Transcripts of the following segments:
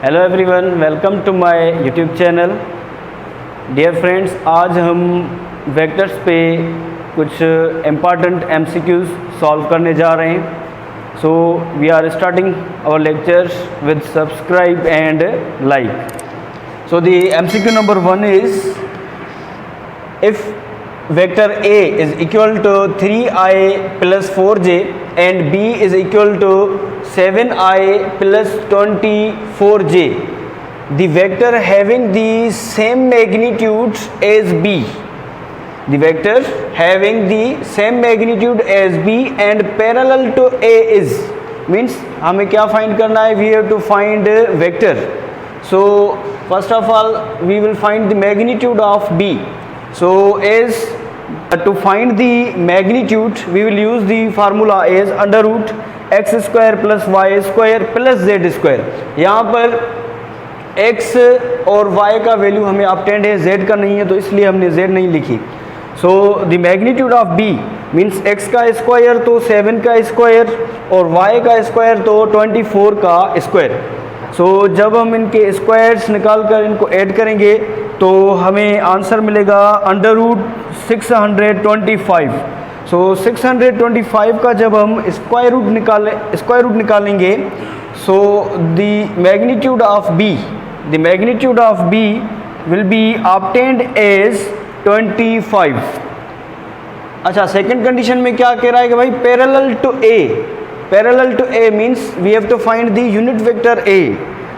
Hello everyone, welcome to my YouTube channel. Dear friends, आज हम vectors पे कुछ इम्पॉर्टेंट एमसीक्यूज सॉल्व करने जा रहे हैं। So we are starting our lectures with subscribe and like. So the MCQ number 1 is, if vector A is equal to 3i plus 4j and B is equal to 7i plus 24j, the vector having the same magnitude as B, the vector having the same magnitude as B and parallel to A is, means हमें क्या find करना है? We have to find vector. So first of all we will find the magnitude of B. So as to find the magnitude we will use the formula as under root x square plus y square plus z square। यहाँ पर x और y का value हमें obtained है, z का नहीं है, तो इसलिए हमने z नहीं लिखी। So the magnitude of B means x का स्क्वायर तो 7 का स्क्वायर और y का स्क्वायर तो 24 का स्क्वायर। सो जब हम इनके स्क्वायर्स निकाल कर इनको ऐड करेंगे तो हमें आंसर मिलेगा अंडर रूट 625। सो 625 का जब हम स्क्वायर रूट निकालेंगे, so the magnitude of B will be obtained as 25। अच्छा, सेकंड कंडीशन में क्या कह रहा है कि भाई parallel to A means we have to find the unit vector A.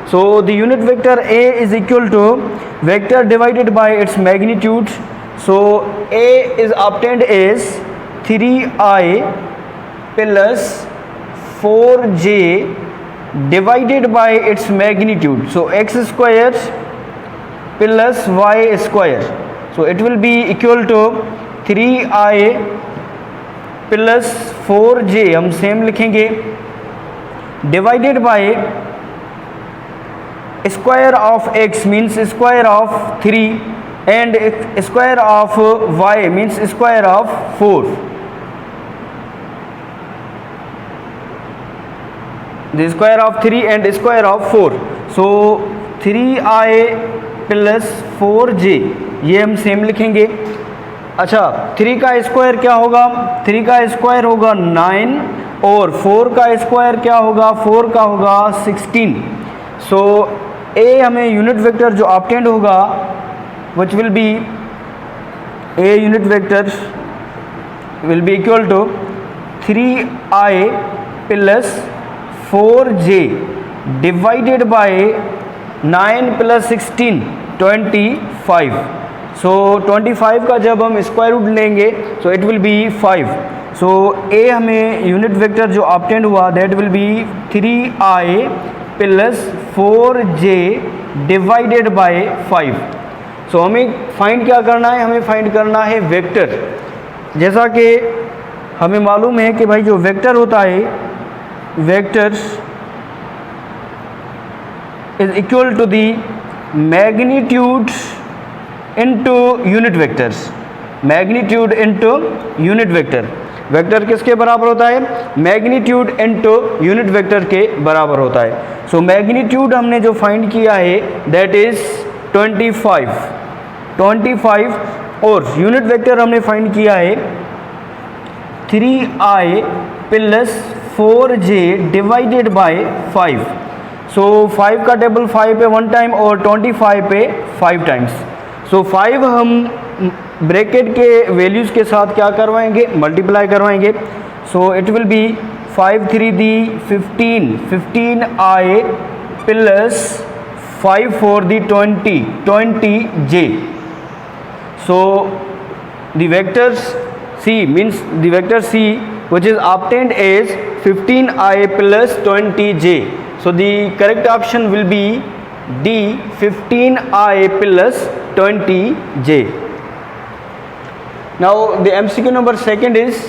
So the unit vector A is equal to vector divided by its magnitude. So A is obtained as 3i plus 4j divided by its magnitude. So x square plus y square. So it will be equal to 3i plus 4j, हम same लिखेंगे, divided by square of x means square of 3 and square of y means square of 4। The square of 3 and square of 4। So 3i plus 4j ये हम same लिखेंगे। अच्छा, 3 का square क्या होगा? 3 का स्क्वायर होगा 9 और 4 का स्क्वायर क्या होगा? 4 का होगा 16। सो ए हमें यूनिट वेक्टर जो ऑब्टेन्ड होगा which will be a unit vector will be equal to 3i plus 4j divided by 9 plus 16 25। So 25 का जब हम स्क्वायर रूट लेंगे so it will be 5। So ए हमें यूनिट वेक्टर जो ऑब्टेन्ड हुआ that will be 3i plus 4j divided by 5। So हमें find क्या करना है? हमें फाइंड करना है वेक्टर। जैसा कि हमें मालूम है कि भाई जो वेक्टर होता है, vector is equal to the magnitude into unit vectors. Magnitude into unit vector. Vector किसके बराबर होता है? मैग्नीट्यूड इंटू यूनिट वेक्टर के बराबर होता है। सो मैग्नीट्यूड हमने जो फाइंड किया है दैट इज 25 और यूनिट वेक्टर हमने फाइंड किया है 3i plus 4j divided by 5। सो 5 का टेबल 5 पे 1 टाइम और 25 पे 5 टाइम्स। सो 5 हम ब्रैकेट के वैल्यूज़ के साथ क्या करवाएंगे? मल्टीप्लाई करवाएंगे। सो it will be 5 3 the 15i plus 5 4 the 20j। So the vector C means the vector C which is obtained as 15i plus 20j. So the correct option will be D, 15i plus 20j. Now the MCQ number 2 is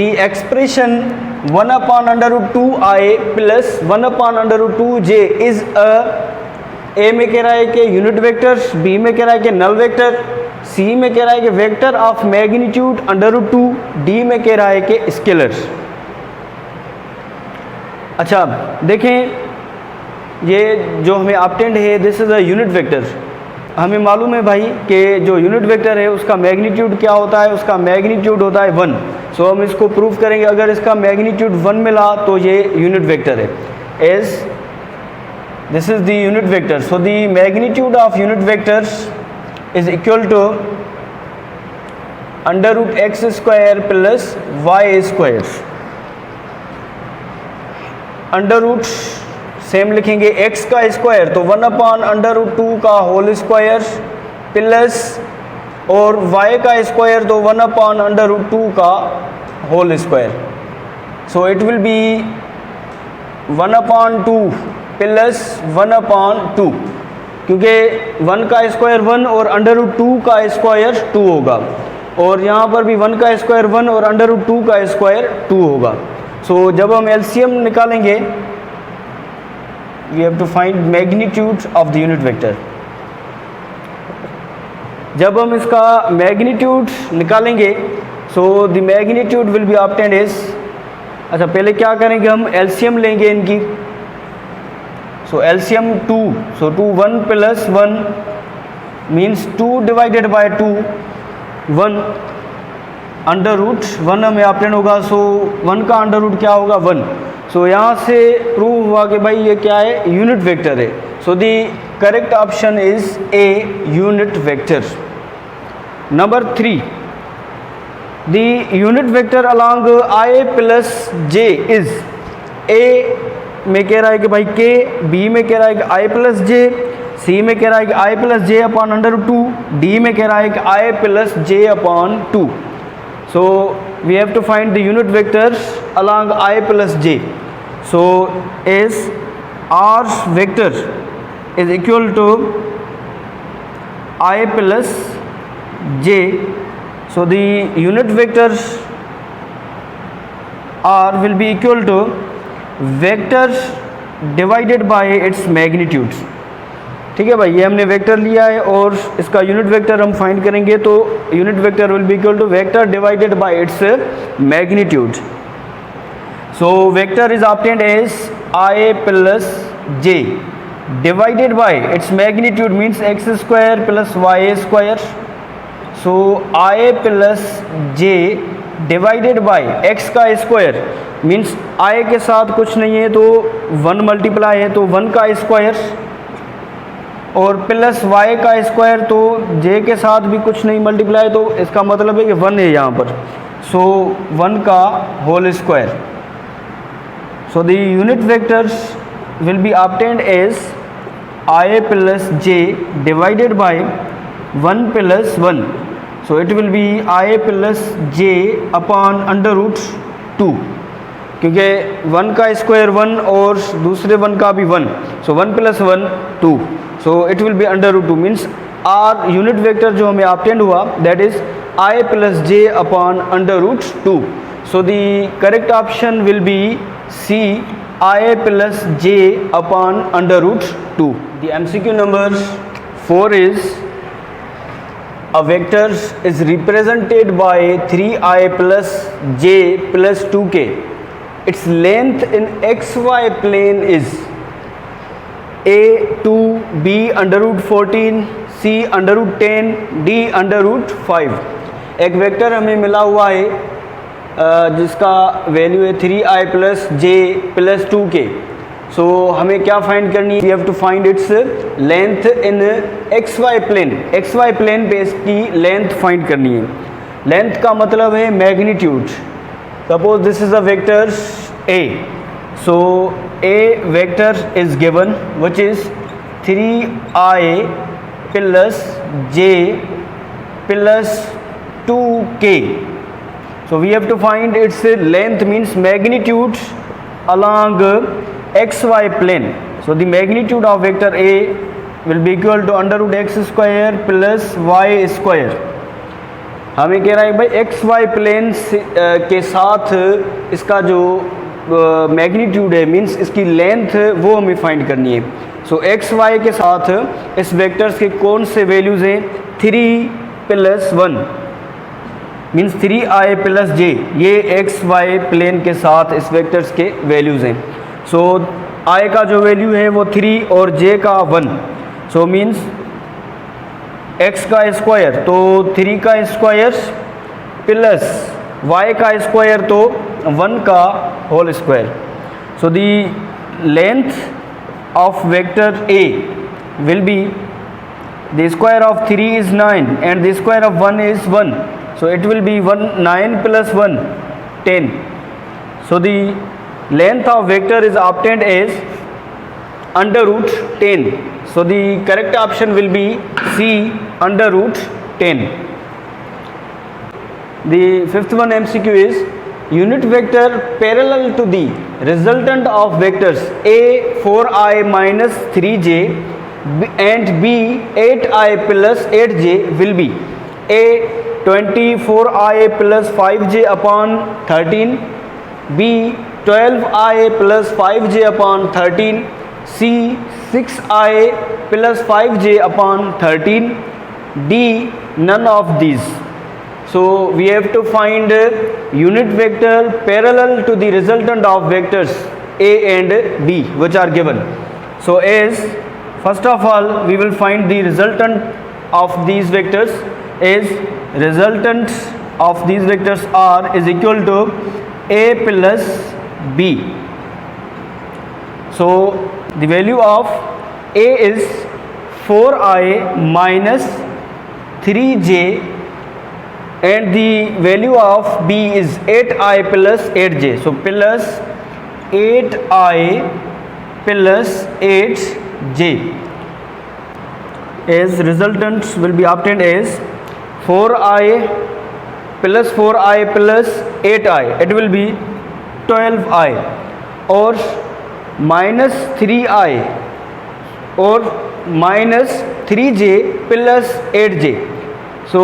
the expression 1 upon under root 2i plus 1 upon under root 2j is a में कह रहा है कि unit vector, B में कह रहा है कि नल वेक्टर, C में कह रहा है कि vector of magnitude under root 2, D में कह रहा है कि स्केलर। अच्छा देखें, ये जो हमें ऑब्टेंड है this is a unit vector. हमें मालूम है भाई कि जो यूनिट वेक्टर है उसका मैग्नीट्यूड क्या होता है, उसका मैग्नीट्यूड होता है 1। सो हम इसको प्रूव करेंगे, अगर इसका मैग्नीट्यूड 1 मिला तो ये यूनिट वेक्टर है। As this is the unit vector, so the magnitude of unit vector is equal to √x square plus y square. Under root same लिखेंगे, x का स्क्वायर तो 1/√2 का होल स्क्वायर प्लस और y का square तो 1/√2 का whole square. So it will be 1/2 plus 1/2, क्योंकि 1 का स्क्वायर 1 और √2 का स्क्वायर 2 होगा, और यहाँ पर भी 1 का स्क्वायर 1 और √2 का स्क्वायर 2 होगा। सो जब हम एलसीएम निकालेंगे we have to find magnitude of the unit vector। जब हम इसका मैग्नीट्यूड निकालेंगे so the magnitude will be obtained is, अच्छा पहले क्या करेंगे, हम एलसीएम लेंगे इनकी। So LCM 2, so 2 1 plus 1 means 2 divided by 2 1, √1 हमें ऑब्टेन होगा। सो 1 का अंडर रूट क्या होगा 1। सो यहाँ से प्रूव हुआ कि भाई ये क्या है, यूनिट वेक्टर है। So the correct option is A, unit vector. Number 3, the unit vector along i plus j is, A में कह रहा है कि भाई k, बी में कह रहा है कि i प्लस j, सी में कह रहा है कि i plus j upon √2, D में कह रहा है कि i plus j upon 2। So we have to find the unit vectors along I plus j. So as R vector is equal to I plus j, so the unit vectors R will be equal to vectors divided by its magnitudes। ठीक है भाई, ये हमने vector लिया है और इसका unit vector हम फाइंड करेंगे, तो unit vector will be equal to vector divided by its magnitude. So vector is obtained as i plus j divided by its magnitude means x square plus y square. So i plus j divided by x का square means i के साथ कुछ नहीं है तो 1 multiply है तो 1 का स्क्वायर, और प्लस y का स्क्वायर तो j के साथ भी कुछ नहीं मल्टीप्लाई, तो इसका मतलब है कि 1 है यहाँ पर। सो 1 का whole square. So the unit vectors will be obtained as i plus j divided by 1 plus 1। So it will be i plus j upon √2, क्योंकि 1 का स्क्वायर 1 और दूसरे 1 का भी 1, so 1 plus 1 2। So it will be √2 means our unit vector जो हमें obtained हुआ that is i plus j upon √2। So the correct option will be C, i plus j upon √2। The MCQ number 4 is a vector is represented by 3i plus j plus 2k. Its length in xy plane is a 2, b √14, c √10, d √5। एक vector हमें मिला हुआ है जिसका value है 3i plus j plus 2k। सो हमें क्या find करनी है, we have to find its length in xy plane. xy plane पे इसकी लेंथ फाइंड करनी है। लेंथ का मतलब है magnitude. Suppose this is a vector a, so a vector is given which is 3i plus j plus 2k। so we have to find its length means magnitude along xy plane. so the magnitude of vector a will be equal to √x square plus y square। हमें कह रहा है भाई xy plane के साथ इसका जो magnitude है मीन्स इसकी लेंथ वो हमें फाइंड करनी है। सो xy के साथ इस वेक्टर्स के कौन से वैल्यूज़ हैं, 3 plus 1 means 3i plus j, ये xy प्लेन के साथ इस वेक्टर्स के वैल्यूज़ हैं। सो I का जो वैल्यू है वो 3 और j का 1, सो मीन्स x का स्क्वायर तो 3 का स्क्वायर प्लस y का स्क्वायर तो 1 का whole square. So the length of vector a will be the square of 3 is 9 and the square of 1 is 1, so it will be 9 plus 1 10. So the length of vector is obtained as under root 10. So the correct option will be C, under root 10. The fifth one MCQ is unit vector parallel to the resultant of vectors a 4i minus 3j and b 8i plus 8j will be a 24i plus 5j upon 13, b 12i plus 5j upon 13, c 6i plus 5j upon 13, d none of these. So we have to find unit vector parallel to the resultant of vectors a and b which are given. So as first of all we will find the resultant of these vectors. Is resultant of these vectors are is equal to a plus b. So the value of a is 4i minus 3j and the value of b is 8i plus 8j. So plus 8i plus 8j as resultants will be obtained as 4i plus 4i plus 8i, it will be 12i, or minus 3i or minus 3j plus 8j. So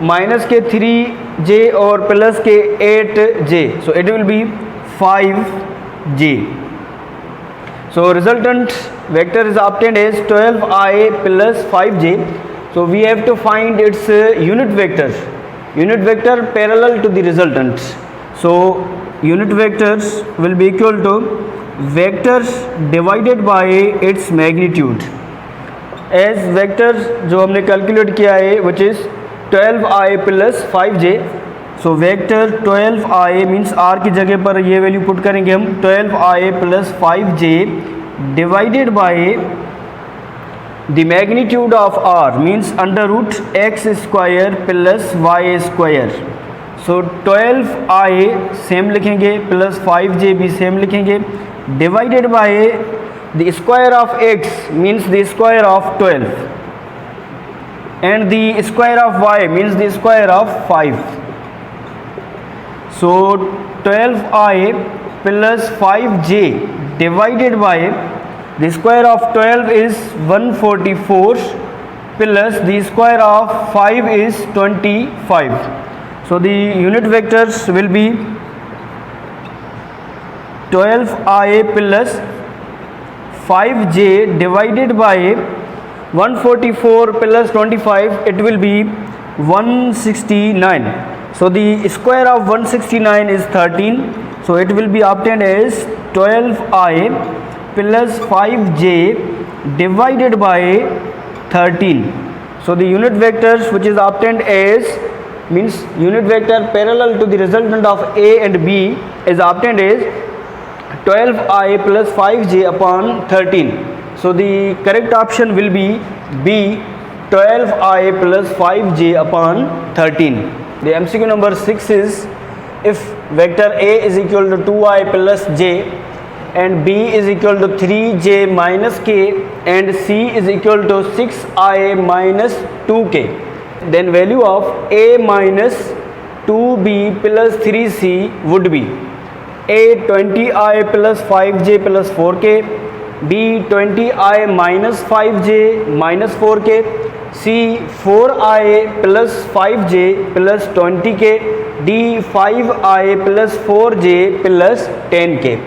minus के 3j और plus के 8j, so it will be 5j. So resultant vector is obtained as 12i plus 5j. So we have to find its unit vector parallel to the resultant. So unit vectors will be equal to vectors divided by its magnitude. As vectors जो हमने calculate किया है which is 12i plus 5j. So vector 12i means r की जगह पर ये value put करेंगे हम 12i plus 5j divided by the magnitude of r means under root x square plus y square. So 12i same लिखेंगे plus 5j भी same लिखेंगे divided by the square of x means the square of 12 and the square of y means the square of 5. So 12i plus 5j divided by the square of 12 is 144 plus the square of 5 is 25. So the unit vectors will be 12i plus 5j divided by 144 plus 25, it will be 169. So the square of 169 is 13. So it will be obtained as 12i plus 5j divided by 13. So the unit vectors which is obtained as means unit vector parallel to the resultant of a and b is obtained as 12i plus 5j upon 13. So the correct option will be B, 12i plus 5j upon 13. The MCQ number 6 is if vector a is equal to 2i plus j and b is equal to 3j minus k and c is equal to 6i minus 2k, then value of a minus 2b plus 3c would be a 20i plus 5j plus 4k, b 20i minus 5j minus 4k, c 4i plus 5j plus 20k, d 5i plus 4j plus 10k.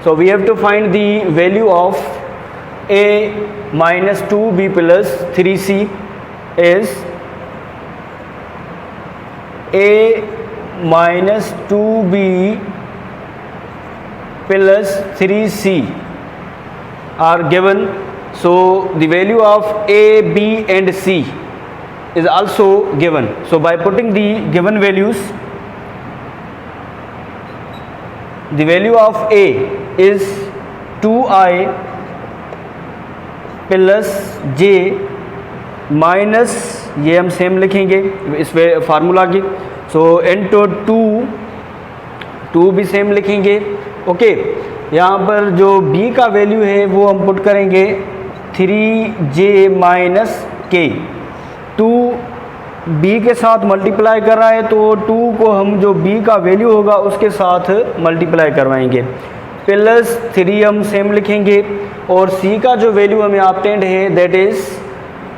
So we have to find the value of a minus 2b plus 3c is a minus 2b plus 3c are given, so the value of A, B and C is also given. So by putting the given values, the value of A is 2i plus j minus, ये हम same लिखेंगे इस formula की, so into 2 भी same लिखेंगे। Okay, यहाँ पर जो b का वैल्यू है वो हम पुट करेंगे 3j माइनस k। 2 b के साथ मल्टीप्लाई कर रहा है तो 2 को हम जो b का वैल्यू होगा उसके साथ मल्टीप्लाई करवाएंगे, प्लस 3 हम सेम लिखेंगे और c का जो वैल्यू हमें ऑब्टेन्ड है that is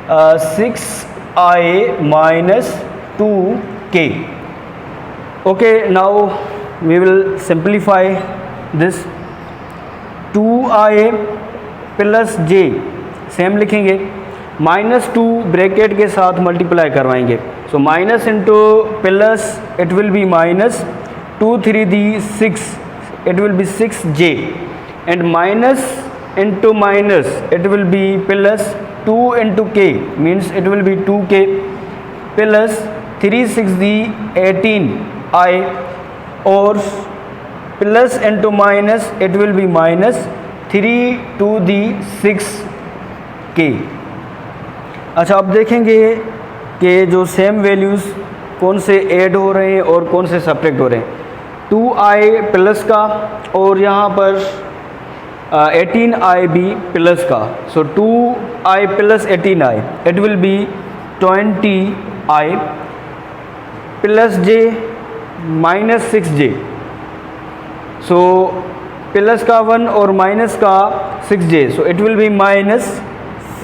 6i minus 2k। Okay, now we will simplify this. 2i plus j same लिखेंगे, माइनस 2 ब्रैकेट के साथ मल्टीप्लाई करवाएंगे, so minus into plus it will be minus 2 3 the 6, it will be 6j and minus into minus it will be plus 2 into k means it will be 2k plus 3 6 the 18i और plus into minus it will be minus 3 to the 6k। अच्छा, अब देखेंगे कि जो same values कौन से add हो रहे हैं और कौन से सब्ट्रैक्ट हो रहे हैं। 2i प्लस का और यहाँ पर 18i भी प्लस का, सो 2i plus 18i it will B 20i plus j minus 6j, so plus का 1 और माइनस का 6j, so it will be minus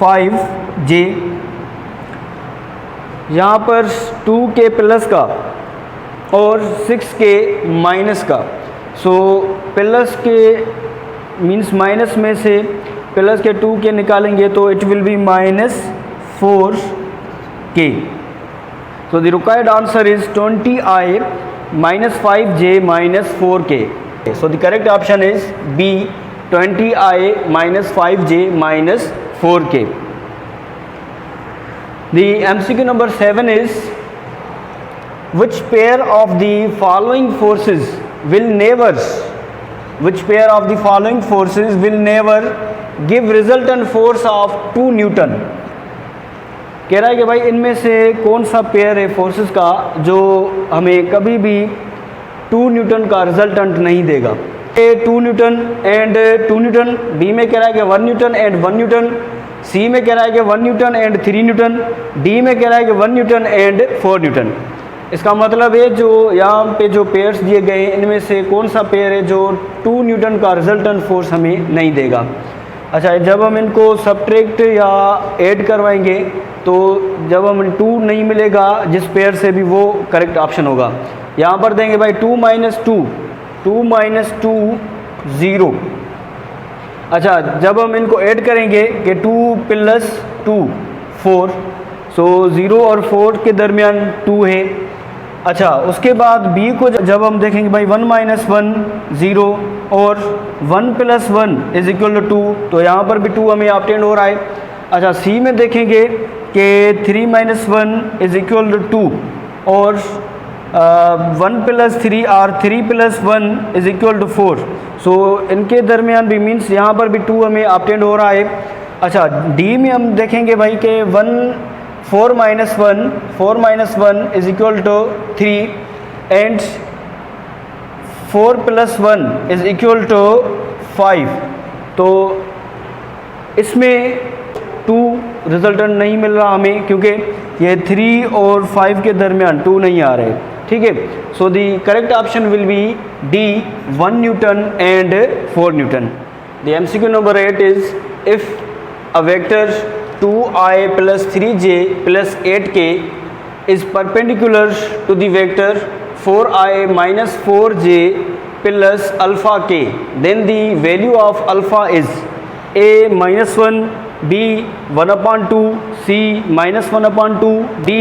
5j। यहाँ पर 2k प्लस का और 6k माइनस का, सो प्लस के मीन्स माइनस में से प्लस के 2k निकालेंगे तो it will be minus 4k। So the required answer is 20i minus 5j minus 4k। So the correct option is B, 20i minus 5j minus 4k। The MCQ number 7 is, which pair of the following forces will never give resultant force of 2 Newton। कह रहा है कि भाई इनमें से कौन सा pair है फोर्सेस का जो हमें कभी भी 2 न्यूटन का रिजल्टेंट नहीं देगा। A 2 Newton and 2 Newton, B में कह रहा है कि 1 न्यूटन एंड 1 न्यूटन, C में कह रहा है कि 1 न्यूटन एंड 3 न्यूटन, D में कह रहा है कि 1 न्यूटन एंड 4 न्यूटन। इसका मतलब है जो यहाँ पे जो पेयर्स दिए गए हैं इनमें से कौन सा पेयर है जो 2 न्यूटन का रिजल्टेंट फोर्स हमें नहीं देगा। अच्छा, जब हम इनको सब्ट्रैक्ट या ऐड करवाएंगे तो जब हम 2 नहीं मिलेगा जिस पेयर से भी वो करेक्ट ऑप्शन होगा। यहाँ पर देंगे भाई 2 माइनस 2 0। अच्छा, जब हम इनको ऐड करेंगे कि 2 प्लस 2 4, सो 0 और 4 के दरमियान 2 है। अच्छा, उसके बाद B को जब हम देखेंगे भाई 1 माइनस 1 0 और 1 प्लस 1 इज इक्वल टू 2, तो यहाँ पर भी 2 हमें ऑब्टेन हो रहा है। अच्छा, C में देखेंगे कि 3 माइनस 1 इज इक्वल टू 2 और 1 प्लस 3 और 3 प्लस 1 इज इक्वल टू 4, सो इनके दरमियान भी मीन्स यहाँ पर भी 2 हमें ऑब्टेन हो रहा है। अच्छा, D में हम देखेंगे भाई कि 4 माइनस 1 is equal to 3 and 4 plus 1 is equal to 5, तो इसमें 2 रिजल्टेंट नहीं मिल रहा हमें क्योंकि ये 3 और 5 के दरमियान 2 नहीं आ रहे। ठीक है, सो the correct option will B D, 1 Newton and 4 Newton. The MCQ number 8 is, if a vector 2i plus 3j plus 8k is perpendicular to the vector 4i minus 4j plus alpha k, then the value of alpha is A minus 1, B 1 upon 2, C minus 1 upon 2, D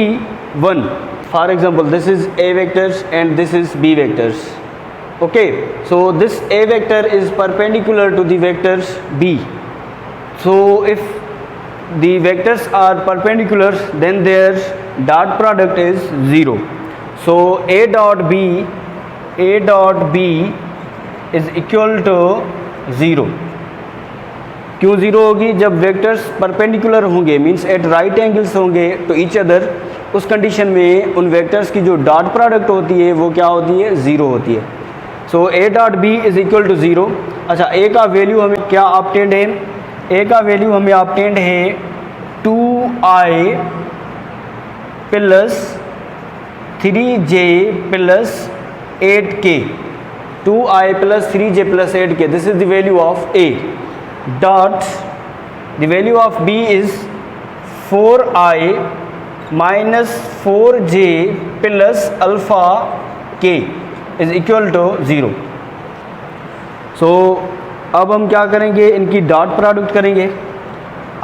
1. For example, this is A vectors and this is B vectors. Okay, so this A vector is perpendicular to the vectors B. So if the vectors are perpendicular, then their dot product is 0. So A dot B is equal to 0. क्यों 0 होगी? जब vectors perpendicular होंगे, means eight right angles होंगे to each other, उस condition में उन vectors की जो डॉट प्रोडक्ट होती है वो क्या होती है? 0 होती है. So A dot B is equal to 0. अच्छा, A का वैल्यू हमें क्या ऑब्टेन्ड है? A का वैल्यू हमें ऑब्टेन्ड है 2i plus 3j plus 8k. 2i plus 3j plus 8k, this is the value of A. Dot the value of B is 4i minus 4j plus alpha k is equal to 0. So अब हम क्या करेंगे? इनकी dot product करेंगे.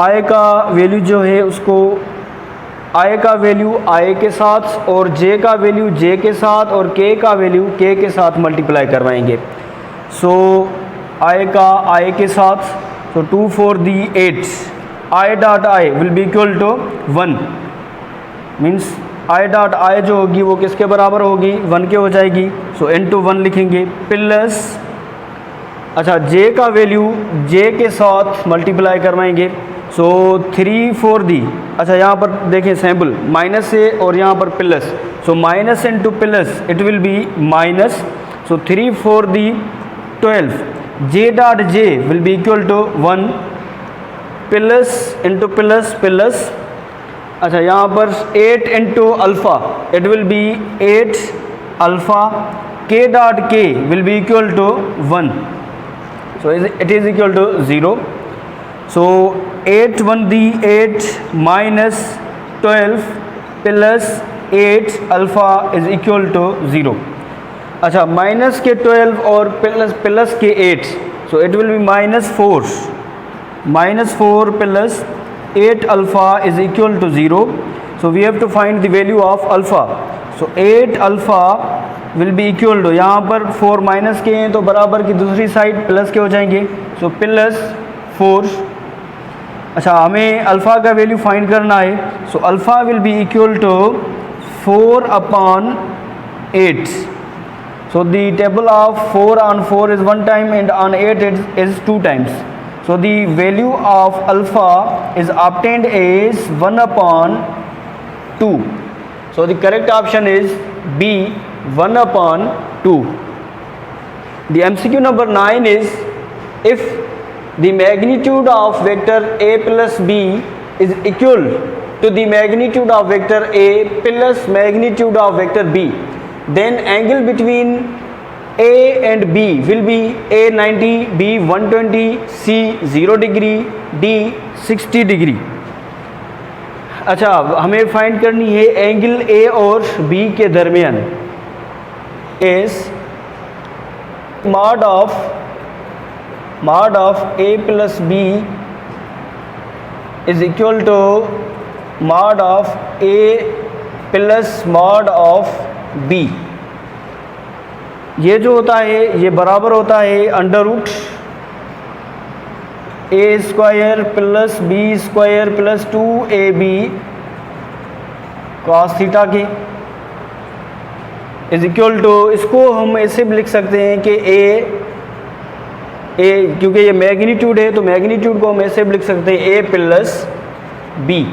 i का value जो है उसको i का वैल्यू i के साथ और j का वैल्यू j के साथ और k का वैल्यू k के साथ मल्टीप्लाई करवाएंगे. सो i का i के साथ, so 2 4 the 8, i dot i will be equal to 1, means i dot i जो होगी वो किसके बराबर होगी? 1 के हो जाएगी. सो into 1 लिखेंगे प्लस, अच्छा j का वैल्यू j के साथ मल्टीप्लाई करवाएंगे. सो 3 4 दी, अच्छा यहाँ पर देखें सैम्पल माइनस है और यहाँ पर plus, so minus into plus it will be minus. So 3 4 the 12, j dot j will be equal to 1 plus into plus plus, अच्छा यहाँ पर 8 into alpha it will B 8 alpha. k dot k will be equal to 1, so it is equal to 0. So 8 1 the 8 minus 12 plus 8 alpha is equal to 0. अच्छा, minus के 12 और plus के 8, so it will be minus 4 plus 8 alpha is equal to 0. So we have to find the value of alpha. So 8 alpha will be equal to, यहाँ पर 4 minus के हैं तो बराबर की दूसरी साइड प्लस के हो जाएंगे. So plus 4. अच्छा, हमें अल्फ़ा का वैल्यू फाइंड करना है. So alpha will be equal to 4 upon 8. So the table of 4 on 4 is 1 time and on 8 is 2 times. So the value of alpha is obtained as 1 upon 2. So the correct option is B, 1 upon 2. The MCQ number 9 is, if the magnitude of vector A plus B is equal to the magnitude of vector A plus magnitude of vector B, then angle between A and B will be A 90, B 120, C 0 degree, D 60 degree. अच्छा, हमें find करनी है angle A और B के दरमियान. इस mod of A plus B is equal to mod of A plus mod of B. ये जो होता है ये बराबर होता है under root A square plus B square plus 2ab cos theta के इज इक्वल टू, इसको हम ऐसे भी लिख सकते हैं कि ए क्योंकि ये मैग्नीट्यूड है तो मैग्नीट्यूड को हम ऐसे भी लिख सकते हैं ए प्लस बी.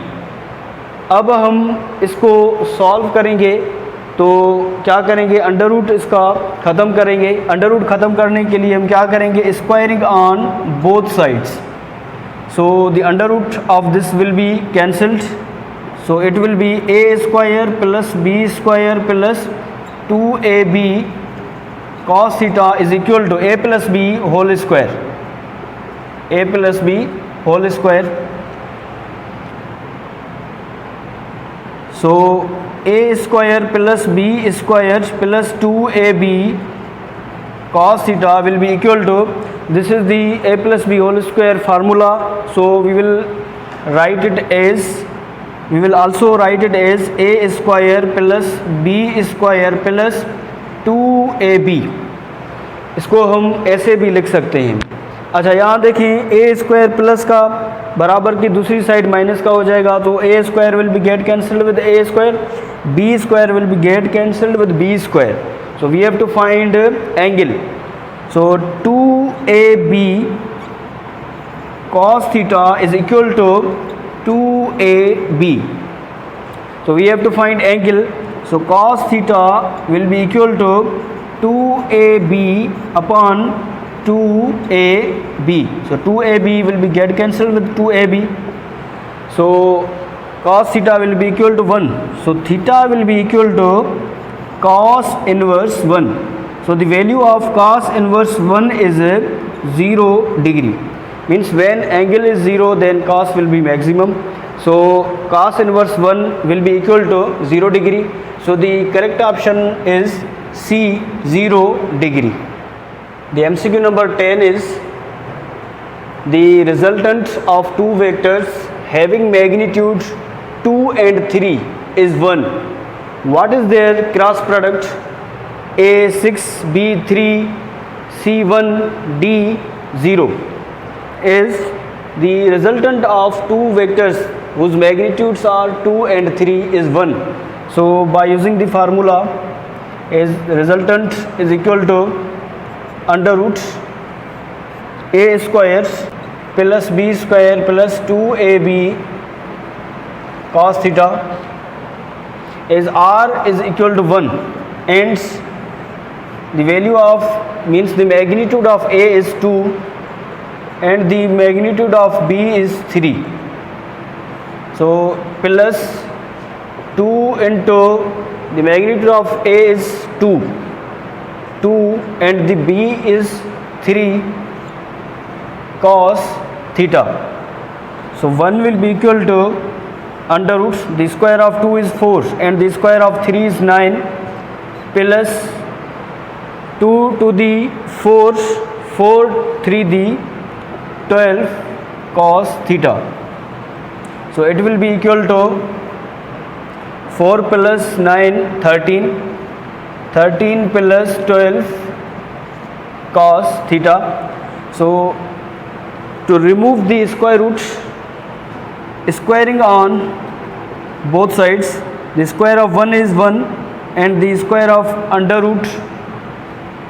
अब हम इसको सॉल्व करेंगे तो क्या करेंगे? अंडर रूट इसका ख़त्म करेंगे. अंडर रूट ख़त्म करने के लिए हम क्या करेंगे? Squaring on both sides. So the under root of this will be cancelled. So it will be a square plus B square plus 2ab cos theta is equal to a plus b whole square. A plus b whole square. So a square plus B square plus 2ab cos theta will be equal to, this is the a plus b whole square formula. So we will also write it as a square plus b square plus 2ab. इसको हम ऐसे भी लिख सकते हैं अच्छा यहाँ देखिए ए स्क्वायर प्लस का बराबर की दूसरी साइड माइनस का हो जाएगा, तो A square will be get cancelled with A square, B square will be get cancelled with B square. So we have to find angle. So 2AB cos theta is equal to 2AB. So we have to find angle. So cos theta will be equal to 2AB upon 2AB. So 2AB will be get cancelled with 2AB. So cos theta will be equal to 1. So theta will be equal to cos inverse 1. So the value of cos inverse 1 is 0 degree. Means when angle is 0, then cos will be maximum. So cos inverse 1 will be equal to 0 degree. So the correct option is C, 0 degree. The MCQ number 10 is the resultant of two vectors having magnitude 2 and 3 is 1. What is their cross product? A6, B3, C1, D0 is the resultant of two vectors whose magnitudes are 2 and 3 is 1. So by using the formula, is resultant is equal to under root a square plus b square plus 2ab cos theta is r is equal to 1, and the value of means the magnitude of a is 2 and the magnitude of b is 3. So plus 2 into the magnitude of a is 2 and the b is 3 cos theta. So 1 will be equal to under root the square of 2 is 4 and the square of 3 is 9 plus 2 to the 4 3 the 12 cos theta. So it will be equal to 4 plus 9 13 plus 12 cos theta. So to remove the square root, squaring on both sides, the square of 1 is 1 and the square of under root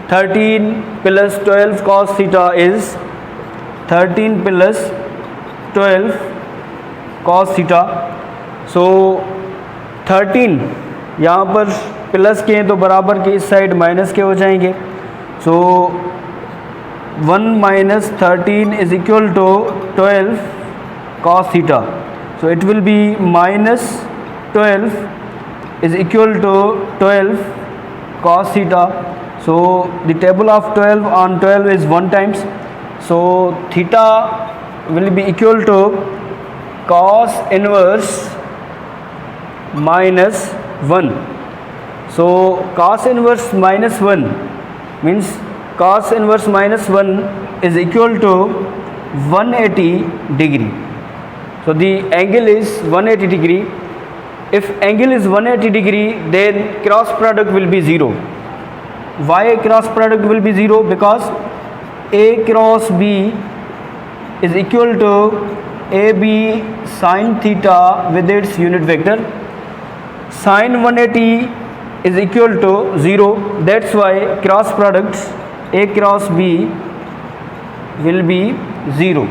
13 plus 12 cos theta is 13 plus 12 cos theta. So 13 यहाँ पर plus के हैं तो बराबर के इस side minus के हो जाएंगे. सो 1 minus 13 is equal to 12 cos theta. So it will be minus 12 is equal to 12 cos theta. So the table of 12 on 12 is 1 times. So theta will be equal to cos inverse minus 1. So cos inverse minus 1 means cos inverse minus 1 is equal to 180 degree. So the angle is 180 degree. If angle is 180 degree, then cross product will be 0. Why cross product will be 0? Because A cross B is equal to AB sin theta with its unit vector. Sin 180 is equal to 0. That's why cross product A cross B will be 0.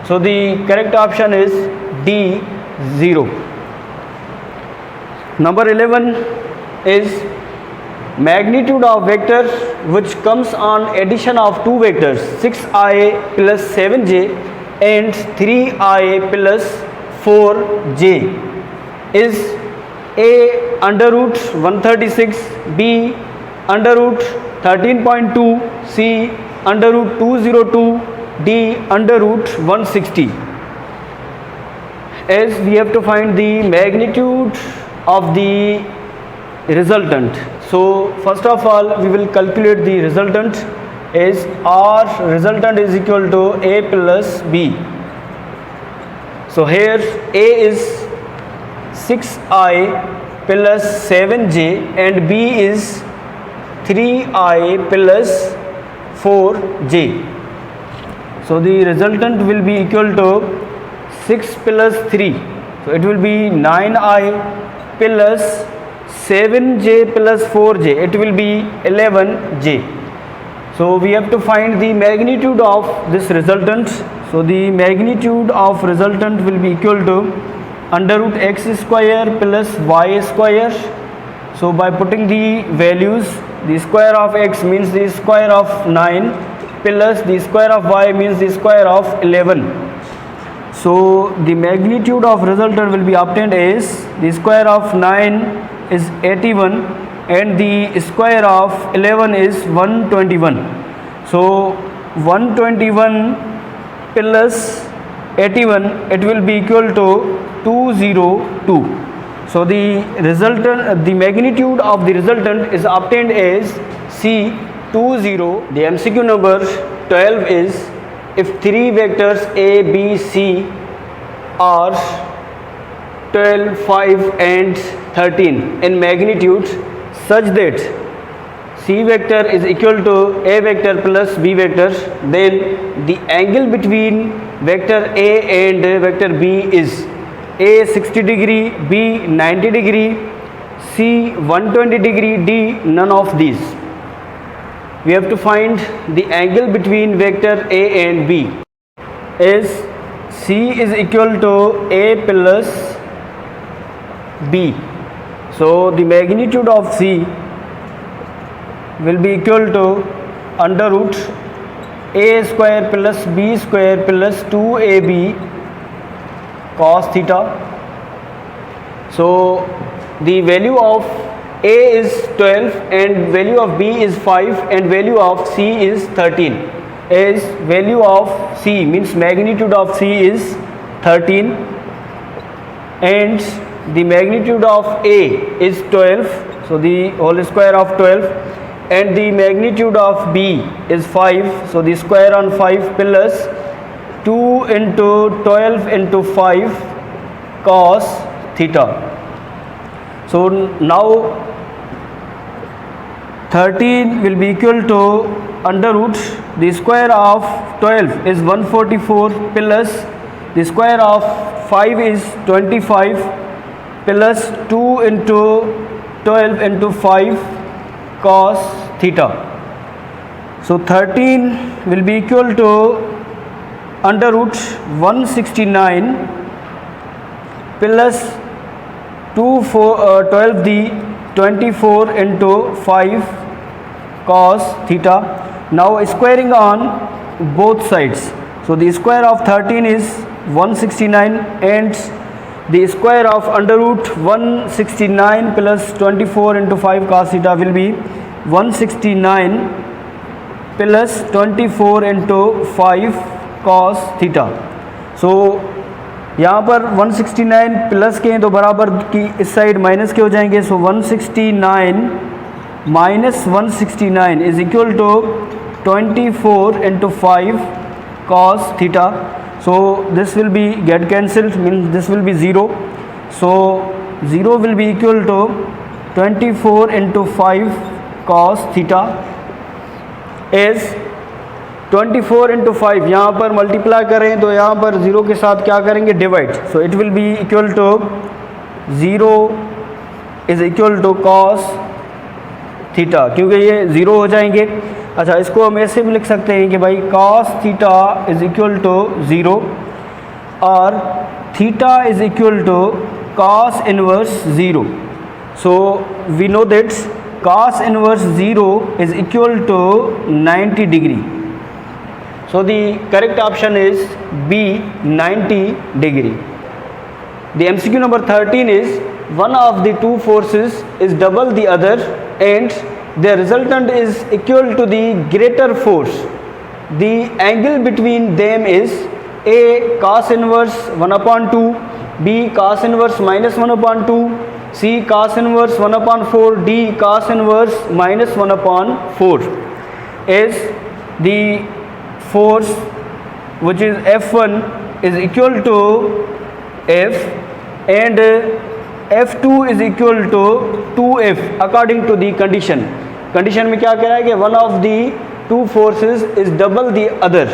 So the correct option is D, 0. Number 11 is magnitude of vector which comes on addition of two vectors 6i plus 7j and 3i plus 4j is A under root 136, B under root 13.2, C under root 202, D under root 160. As we have to find the magnitude of the resultant. So first of all we will calculate the resultant as R resultant is equal to A plus B. So here A is 6i plus 7j and B is 3i plus 4j. So the resultant will be equal to 6 plus 3. So it will be 9i plus 7j plus 4j. It will be 11j. So we have to find the magnitude of this resultant. So the magnitude of resultant will be equal to under root x square plus y square. So by putting the values, the square of x means the square of 9 plus the square of y means the square of 11. So the magnitude of resultant will be obtained as the square of 9 is 81 and the square of 11 is 121. So 121 plus 81, it will be equal to 202. So the resultant, the magnitude of the resultant is obtained as C20. The MCQ number 12 is, if three vectors A, B, C are 12, 5 and 13 in magnitude such that C vector is equal to A vector plus B vector, then the angle between vector A and vector B is A 60 degree, B 90 degree, C 120 degree, D none of these. We have to find the angle between vector A and B. Is C is equal to A plus B. So the magnitude of C will be equal to under root A square plus B square plus 2AB cos theta. So the value of A is 12 and value of B is 5 and value of C is 13. As value of C means magnitude of C is 13 and the magnitude of A is 12, so the whole square of 12, and the magnitude of B is 5, so the square on 5 plus 2 into 12 into 5 cos theta. So now 13 will be equal to under root the square of 12 is 144 plus the square of 5 is 25 plus 2 into 12 into 5 cos theta. So 13 will be equal to under root 169 plus 12 the 24 into 5 cos theta. Now squaring on both sides. So the square of 13 is 169 and the square of under root 169 plus 24 into 5 cos theta will be 169 plus 24 into 5 cos theta. So यहाँ पर 169 plus के हैं तो बराबर की इस side minus के हो जाएंगे. So 169 minus 169 is equal to 24 into 5 cos theta. So this will be get cancelled, means this will be 0. So 0 will be equal to 24 into 5 cos theta is 24 into 5. यहाँ पर मल्टीप्लाई करें तो यहाँ पर 0 के साथ क्या करेंगे, divide. So it will be equal to 0 is equal to cos theta, क्योंकि ये 0 हो जाएंगे. अच्छा, इसको हम ऐसे भी लिख सकते हैं कि भाई cos theta is equal to 0 और theta is equal to cos inverse 0. So we know that cos inverse 0 is equal to 90 degree. So the correct option is B, 90 degree. The MCQ number 13 is, one of the two forces is double the other and the resultant is equal to the greater force. The angle between them is A cos inverse 1 upon 2, B cos inverse minus 1 upon 2, C cos inverse 1 upon 4, D cos inverse minus 1 upon 4. As the force which is F1 is equal to F and F2 is equal to 2F according to the condition. Condition में क्या कह रहा है कि one of the two forces is double the other.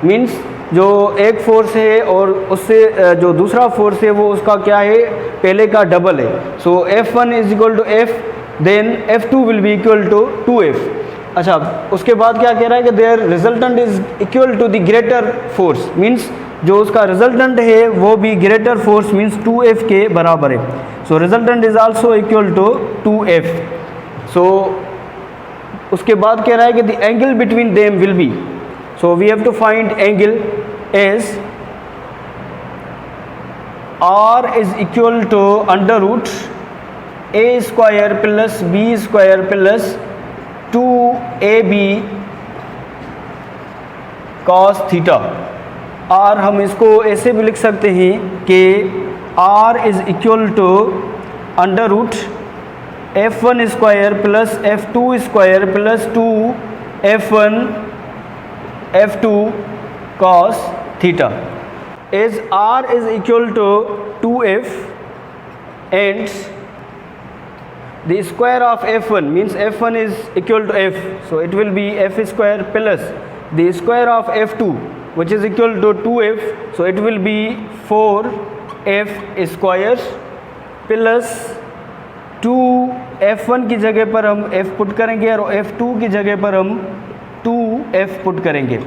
Means जो एक force है और उससे जो दूसरा फोर्स है वो उसका क्या है, पहले का डबल है. So F1 is equal to F, then F2 will be equal to 2F. अच्छा, उसके बाद क्या कह रहा है कि there resultant is equal to the greater force, means जो उसका रिजल्टेंट है वो भी ग्रेटर फोर्स मीन्स 2F के बराबर है. So resultant is also equal to 2F. So उसके बाद कह रहा है कि the angle between them will be, so we have to find angle as R is equal to under root A square plus B square plus 2AB cos theta. और हम इसको ऐसे भी लिख सकते हैं कि R is equal to under root F1 square plus F2 square plus 2F1 F2 cos theta. As R is equal to 2F and the square of F1 means F1 is equal to F, so it will be F square plus the square of F2 which is equal to 2F, so it will be 4F square plus 2F1 की जगह पर हम F put करेंगे और F2 की जगह पर हम 2F पुट करेंगे.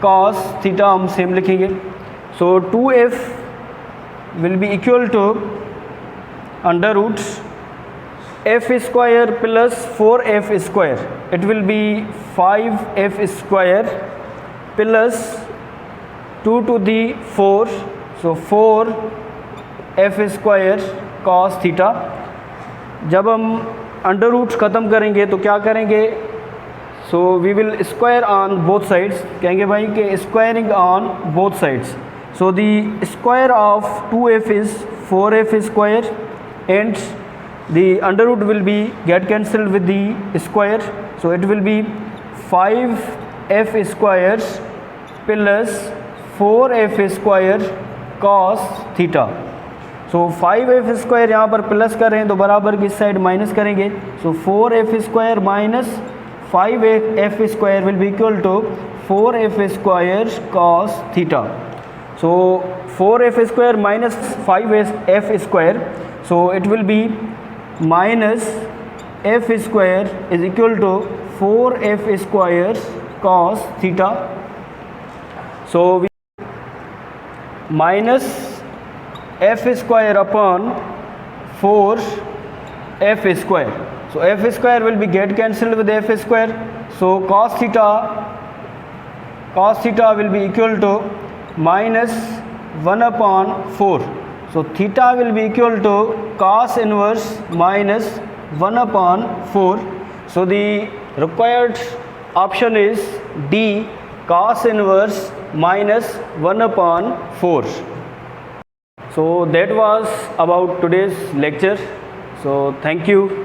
cos थीटा हम सेम लिखेंगे. So 2F will be equal to under root F square plus 4F square, it will be 5F square plus 2 to the 4, so 4F square cos theta. जब हम under roots ख़त्म करेंगे तो क्या करेंगे, so we will square on both sides. कहेंगे भाई कि squaring on both sides. So the square of 2F is 4F square and the under root will be get cancelled with the square, so it will be 5F squares plus 4F square cos theta. so 5F square यहाँ पर plus कर रहे हैं तो बराबर की side minus करेंगे. so 4F square minus 5F square will be equal to 4F square cos theta. so 4F square minus 5F square, so it will be minus F square is equal to 4F square cos theta. so we minus F square upon 4F square, so F square will be get cancelled with F square, so cos theta will be equal to minus 1 upon 4. so theta will be equal to cos inverse minus 1 upon 4. so the required option is D, cos inverse minus 1 upon 4. so that was about today's lecture. so thank you.